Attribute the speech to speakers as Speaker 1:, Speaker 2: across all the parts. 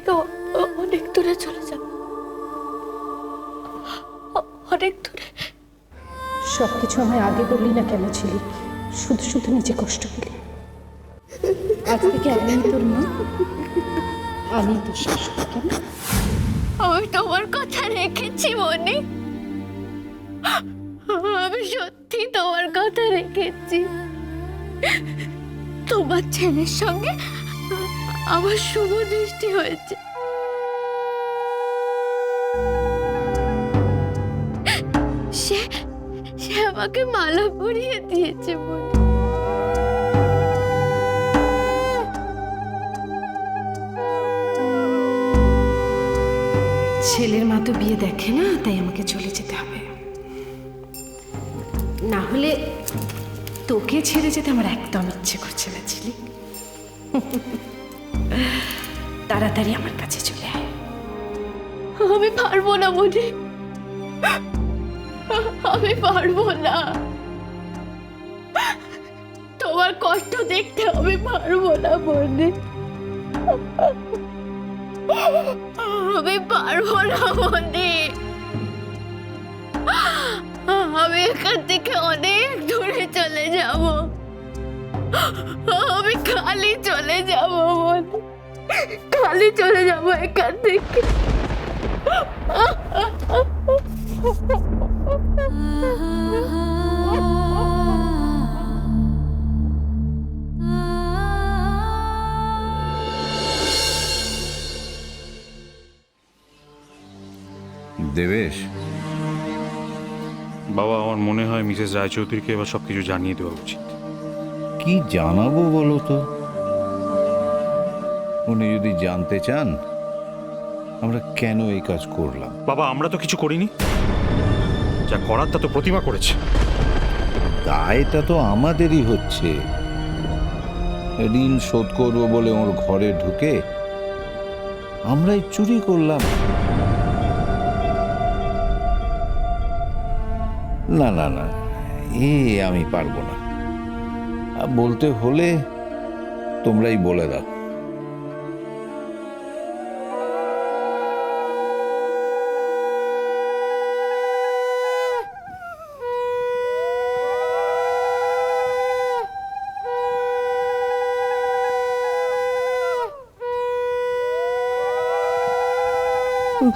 Speaker 1: থেকে অনেক দূরে চলে যাব, অনেক দূরে।
Speaker 2: সবকিছু আমায় আগে বললি না কেন ছিলি? শুধু শুধু নিজে কষ্ট পেলি। আজ থেকে আমি তোর মা, আমি তোর শাশুড়ি। কেন?
Speaker 1: আমি তোমার কথা রেখেছি মনে, আমি সত্যি তোমার কথা রেখেছি। তোমার ছেলের সঙ্গে আমার শুভ দৃষ্টি হয়েছে। সে সে আমাকে মালা পরিয়ে দিয়েছে মনে।
Speaker 2: ছেলের মা তো বিয়ে দেখে না, তাই আমাকে চলে যেতে হবে। না হলে তোকে ছেড়ে যেতে আমার একদম ইচ্ছে করছে না ছিলি। তাড়াতাড়ি আমার কাছে চলে আয়।
Speaker 1: আমি পারবো না মনে, আমি পারবো না। তোমার কষ্ট দেখতে আমি পারবো না মনে, আমি পারবো না মনে। আমি এখান থেকে অনেক দূরে চলে যাব, আমি খালি চলে যাব মনে, খালি চলে যাব এখান থেকে।
Speaker 3: দেবেশ,
Speaker 4: বাবা, আমার মনে হয় মিসেস রায়চৌধুরীকে এবার সবকিছু জানিয়ে দেওয়া উচিত।
Speaker 3: কি জানাবো বলো তো? উনি যদি জানতে চান আমরা কেন এই কাজ করলাম।
Speaker 4: বাবা, আমরা তো কিছু করিনি, যা করার তা তো প্রতিমা করেছে।
Speaker 3: দায়টা তো আমাদেরই হচ্ছে। ঋণ শোধ করবো বলে ওর ঘরে ঢুকে আমরাই চুরি করলাম। না না না, আমি পারবো না। বলতে হলে তোমরাই বলে দাও।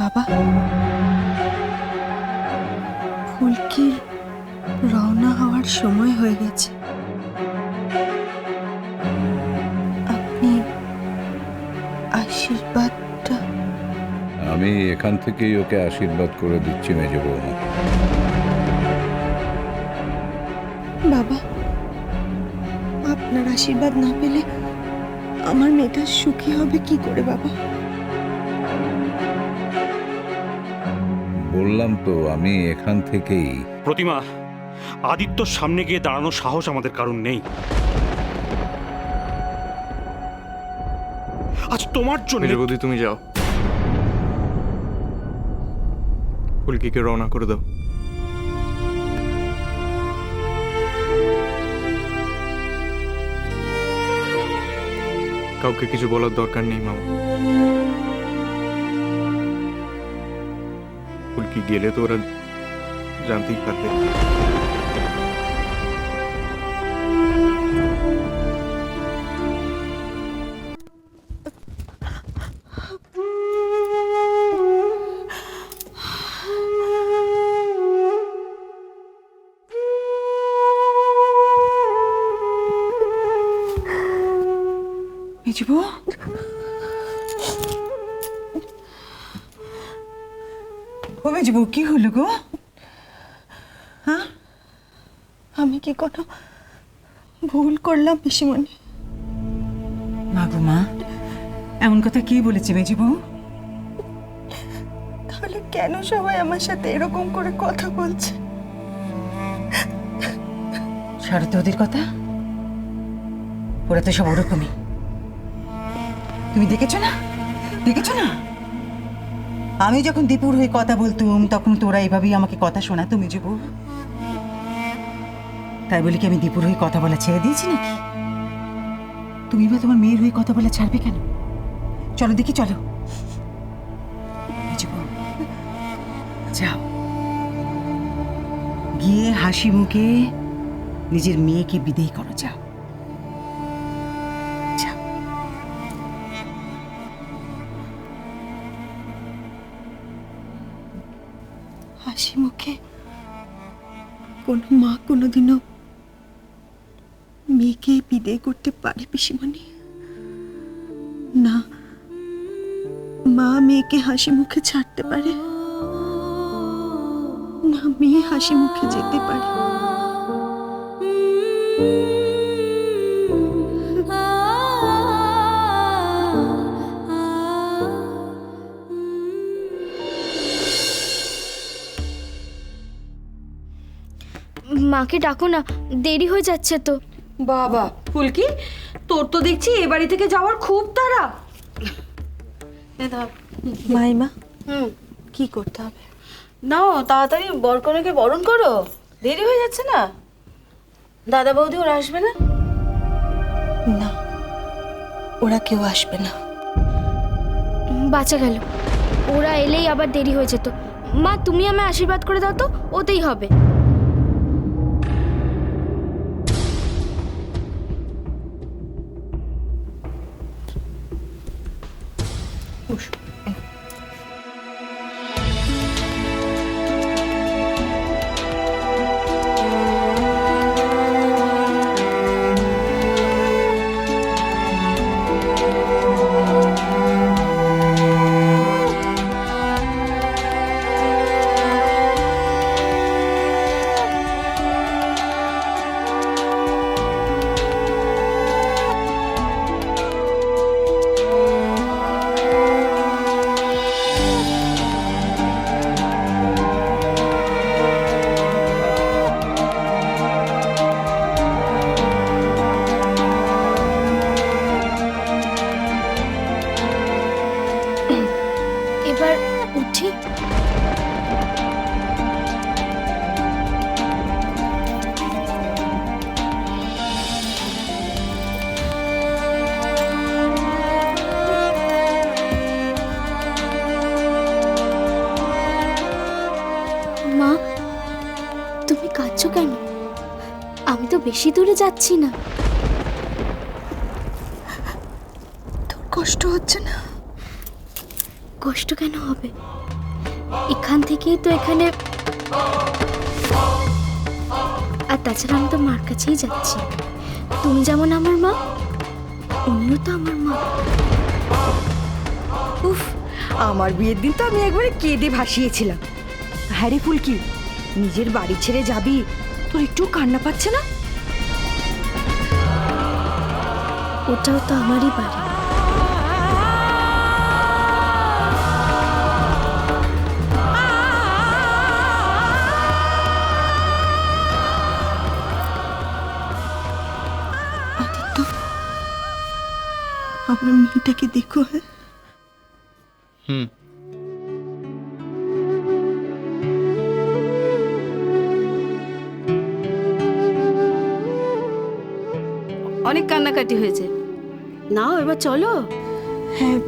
Speaker 5: বাবা, ফুলকির রওনা হওয়ার সময় হয়ে গেছে। আপনি আশীর্বাদটা।
Speaker 3: আমি এখান থেকেই ওকে আশীর্বাদ করে দিচ্ছি মেজ বৌমা।
Speaker 5: বাবা, আপনার আশীর্বাদ না পেলে আমার মেয়েটা সুখী হবে কি করে বাবা?
Speaker 3: বললাম তো আমি এখান থেকেই।
Speaker 4: প্রতিমা, আদিত্যর সামনে গিয়ে দাঁড়ানোর সাহস আমাদের কারণ নেই। আজ তোমার জন্য।
Speaker 6: মেজবৌদি, তুমি যাও, ফুলকিকে রওনা করে দাও। কাউকে কিছু বলার দরকার নেই মামা। ফুলকি গেলে তো ওরা জানতেই পারবে।
Speaker 5: মেজবু, ও মেজবু, কি হলো গো? হ্যাঁ, আমি কি কোনো ভুল করলাম পিসিমণি?
Speaker 7: মা গো মা, এমন কথা কে বলেছে মেজবু?
Speaker 5: তাহলে কেন সবাই আমার সাথে এরকম করে কথা বলছে?
Speaker 7: ছাড়ো তো ওদের কথা, ওরা তো সব ওরকমই। তুমি দেখেছো না, দেখেছো না? আমি যখন দীপুর হয়ে কথা বলতুম তখন তোরা এইভাবেই আমাকে কথা শোনাতো মেজবু। তাই বলি কি আমি দীপুর হয়ে কথা বলা ছেড়ে দিয়েছি নাকি? তুমি বা তোমার মেয়ের হয়ে কথা বলা ছাড়বে কেন? চলো দেখি, চলো। যাও, গিয়ে হাসি মুখে নিজের মেয়েকে বিদেয় করো, যাও যাও।
Speaker 5: হাসি মুখে কোনো মা কোনোদিনও মেয়েকে বিদায় করতে পারে পিসিমণি? না, মা মেয়েকে হাসি মুখে ছাড়তে পারে না, মেয়ে হাসি মুখে যেতে পারে।
Speaker 1: মাকে ডাকো না, দেরি হয়ে যাচ্ছে তো।
Speaker 8: বাবা ফুলকি, তোর তো দেখছি এ বাড়ি থেকে যাওয়ার খুব তাড়া।
Speaker 5: মাইমা, কি করতে হবে?
Speaker 8: নাও তাড়াতাড়ি বরকনেকে বরণ করো, দেরি হয়ে যাচ্ছে না। দাদা বৌদি ওরা আসবে না?
Speaker 5: না, ওরা কেউ আসবে না।
Speaker 1: বাঁচা গেল, ওরা এলেই আবার দেরি হয়ে যেত। মা, তুমি আমায় আশীর্বাদ করে দাও তো, ওতেই হবে। এবার উঠি। মা, তুমি কাঁদছো কেন? আমি তো বেশি দূরে যাচ্ছি না।
Speaker 5: তোর কষ্ট হচ্ছে না?
Speaker 1: কষ্ট কেন হবে? এখান থেকেই তো এখানে, আর তাছাড়া আমি তো মার কাছেই যাচ্ছি। তুমি যেমন আমার মা, উনিও তো আমার মা।
Speaker 8: উফ, আমার বিয়ের দিন তো আমি একবারে কেঁদে ভাসিয়েছিলাম। হ্যাঁ রে ফুলকি, নিজের বাড়ি ছেড়ে যাবি, তোর একটু কান্না পাচ্ছে না?
Speaker 1: ওটাও তো আমারই বাড়ি।
Speaker 5: আমার মেয়েটাকে দেখো। হ্যাঁ,
Speaker 8: অনেক কান্নাকাটি হয়েছে, নাও এবার চলো।
Speaker 5: হ্যাঁ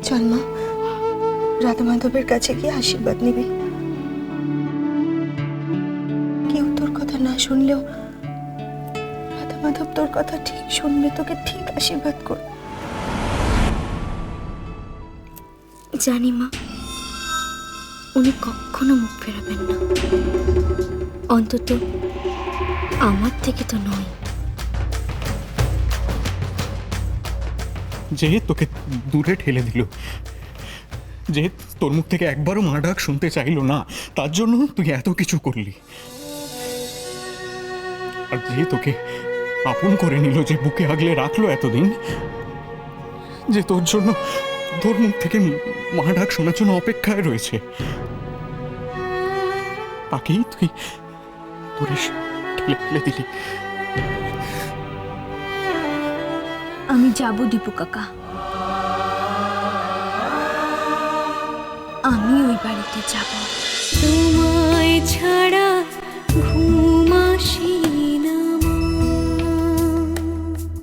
Speaker 5: চল মা, রাধা মাধবের কাছে গিয়ে আশীর্বাদ নিবি। কেউ তোর কথা না শুনলেও রাধা মাধব তোর কথা ঠিক শুনবে, তোকে ঠিক আশীর্বাদ করবে।
Speaker 1: জানি মা, উনি কখনো মুখ ফেরাবেন না, অন্তত আমার থেকে তো নয়।
Speaker 6: যে তোকে দূরে ঠেলে দিল, যে তোর মুখ থেকে একবারও মা ডাক শুনতে চাইলো না, তার জন্য তুই এত কিছু করলি। আর যে তোকে আপন করে নিল, যে বুকে আগলে রাখলো এতদিন, যে তোর জন্য তোর মুখ থেকে মা ডাক শোনার জন্য অপেক্ষায় রয়েছে, তাকেই তুই তোর ঠেলে ফেলে দিলি।
Speaker 1: আমি যাব দীপু কাকা, আমি ওই বাড়িতে যাব। তোমায় ছাড়া